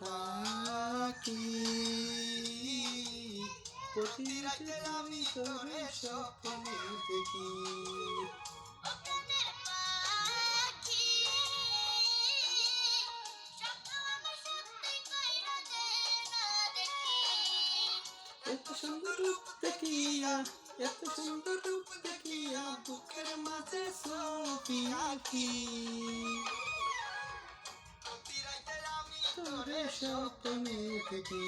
পাখি, প্রতি রাতে আমি তোরে স্বপ্নে দেখি। এত সুন্দর রূপ দেখিয়া, এত সুন্দর রূপ দেখিয়া বুকের মাঝে ছবি আঁকি। তোরে স্বপ্নে দেখি।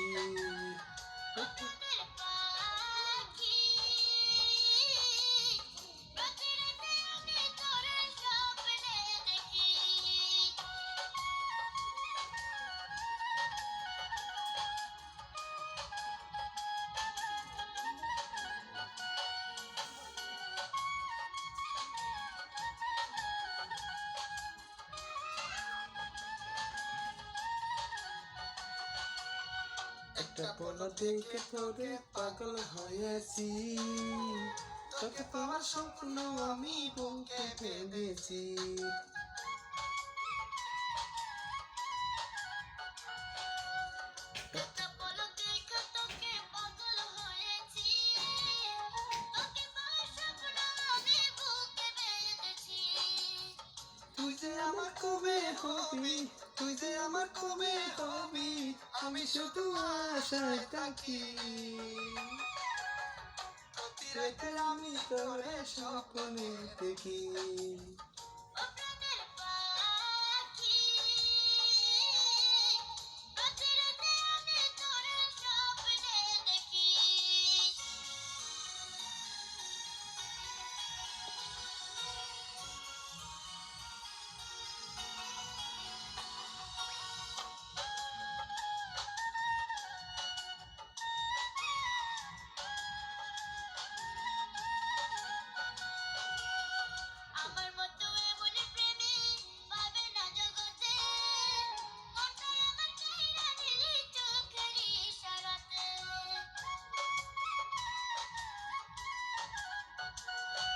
একটা পলক দেখে তোরে পাগল হয়েছি, তোকে পাওয়ার স্বপ্ন আমি বুকে বেঁধেছি। তুই যে আমার কবে হবি, তুই যে আমার কবে হবি, আমি শুধু আশায় থাকি। প্রতি রাতে আমি তোরে স্বপ্নে দেখি।